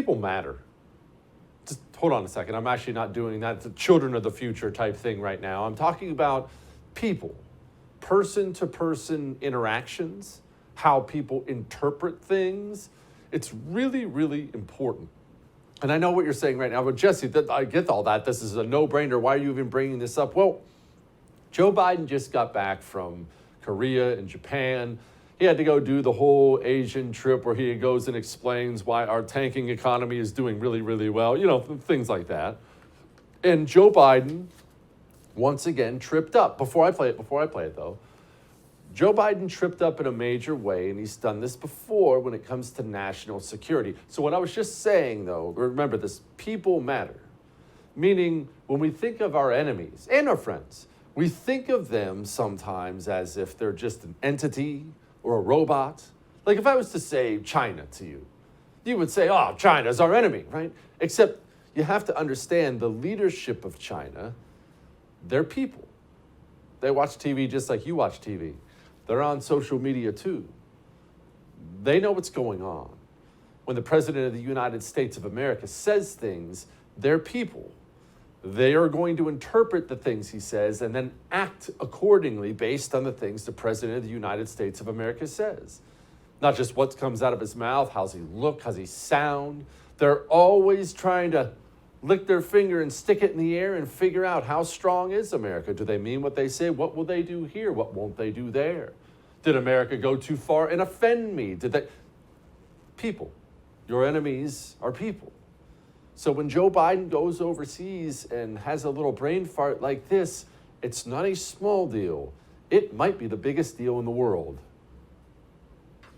people matter. Just hold on a second. I'm actually not doing that. It's a children of the future type thing right now. I'm talking about people, person-to-person interactions, how people interpret things. It's really, really important. And I know what you're saying right now, but Jesse, I get all that. This is a no-brainer. Why are you even bringing this up? Well, Joe Biden just got back from Korea and Japan. He had to go do the whole Asian trip where he goes and explains why our tanking economy is doing really, really well, things like that. And Joe Biden, once again, tripped up. Before I play it though, Joe Biden tripped up in a major way, and he's done this before when it comes to national security. So what I was just saying, though, remember this, people matter. Meaning, when we think of our enemies and our friends, we think of them sometimes as if they're just an entity or a robot. Like if I was to say China to you, you would say, oh, China's our enemy, right? Except you have to understand the leadership of China, they're people. They watch TV just like you watch TV. They're on social media too. They know what's going on. When the President of the United States of America says things, they're people. They are going to interpret the things he says and then act accordingly based on the things the President of the United States of America says. Not just what comes out of his mouth, how's he look, how's he sound. They're always trying to lick their finger and stick it in the air and figure out how strong is America. Do they mean what they say? What will they do here? What won't they do there? Did America go too far and offend me? Did they? People. Your enemies are people. So when Joe Biden goes overseas and has a little brain fart like this, it's not a small deal. It might be the biggest deal in the world.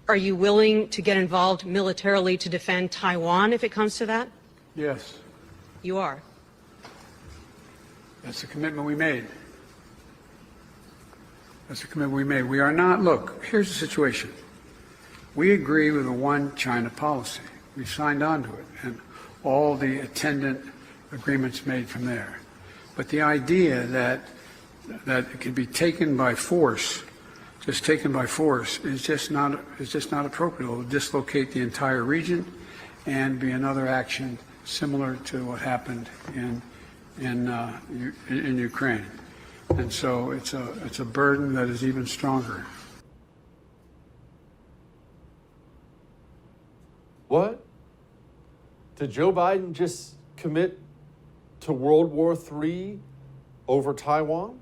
Are you willing to get involved militarily to defend Taiwan if it comes to that? Yes. You are. That's the commitment we made. That's the commitment we made. We are not, look, here's the situation. We agree with the one China policy. We signed on to it and all the attendant agreements made from there. But the idea that it can be taken by force, just taken by force, is just not appropriate. It will dislocate the entire region and be another action similar to what happened in Ukraine. And so it's a burden that is even stronger. What? Did Joe Biden just commit to World War III over Taiwan?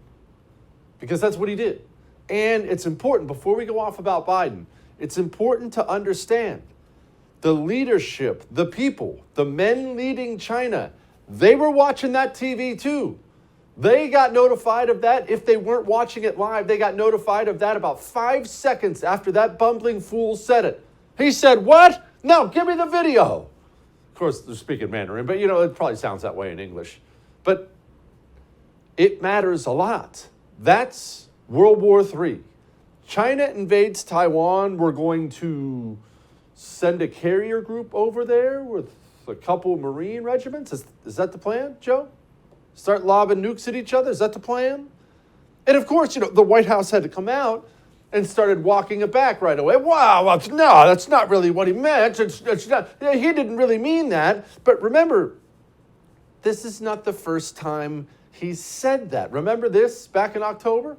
Because that's what he did. And it's important, before we go off about Biden, it's important to understand the leadership, the people, the men leading China, they were watching that TV too. They got notified of that. If they weren't watching it live, they got notified of that about 5 seconds after that bumbling fool said it. He said, what? No, give me the video. Of course, they're speaking Mandarin, but it probably sounds that way in English. But it matters a lot. That's World War III. China invades Taiwan. We're going to send a carrier group over there with a couple Marine regiments. Is that the plan, Joe? Start lobbing nukes at each other? Is that the plan? And of course, the White House had to come out and started walking it back right away. Wow, that's not really what he meant. It's not, he didn't really mean that. But remember, this is not the first time he said that. Remember this back in October?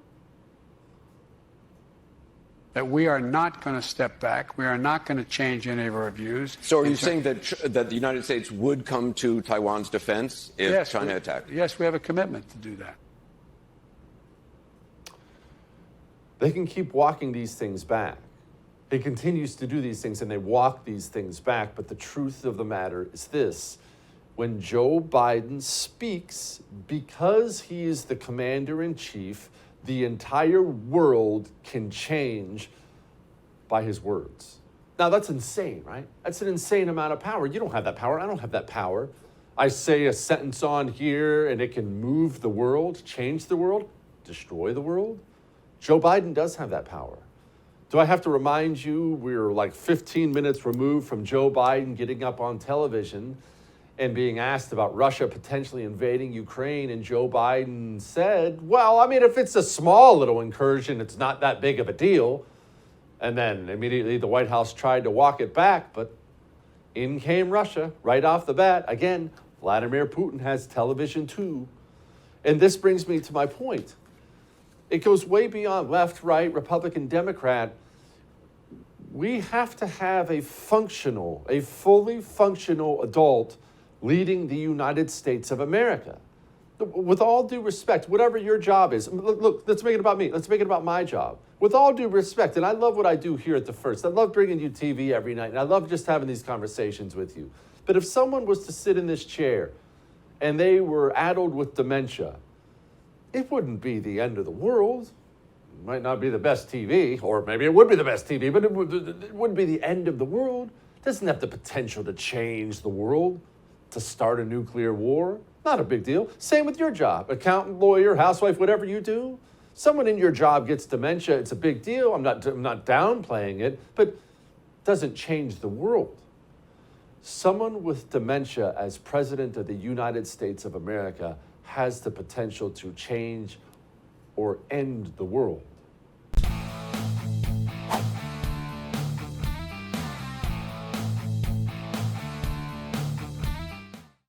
That we are not going to step back. We are not going to change any of our views. So are you saying that the United States would come to Taiwan's defense if China attacked? Yes, we have a commitment to do that. They can keep walking these things back. He continues to do these things and they walk these things back. But the truth of the matter is this. When Joe Biden speaks, because he is the commander-in-chief, the entire world can change by his words. Now, that's insane, right? That's an insane amount of power. You don't have that power. I don't have that power. I say a sentence on here and it can move the world, change the world, destroy the world. Joe Biden does have that power. Do I have to remind you we're like 15 minutes removed from Joe Biden getting up on television and being asked about Russia potentially invading Ukraine, and Joe Biden said, well, I mean, if it's a small little incursion, it's not that big of a deal. And then immediately the White House tried to walk it back, but In came Russia right off the bat. Again, Vladimir Putin has television too. And this brings me to my point. It goes way beyond left, right, Republican, Democrat. We have to have a fully functional adult leading the United States of America. With all due respect, whatever your job is, look, let's make it about me. Let's make it about my job. With all due respect, and I love what I do here at The First. I love bringing you TV every night, and I love just having these conversations with you. But if someone was to sit in this chair and they were addled with dementia, it wouldn't be the end of the world. It might not be the best TV, or maybe it would be the best TV, but it wouldn't be the end of the world. It doesn't have the potential to change the world, to start a nuclear war. Not a big deal. Same with your job. Accountant, lawyer, housewife, whatever you do. Someone in your job gets dementia, it's a big deal. I'm not downplaying it, but it doesn't change the world. Someone with dementia as president of the United States of America has the potential to change or end the world.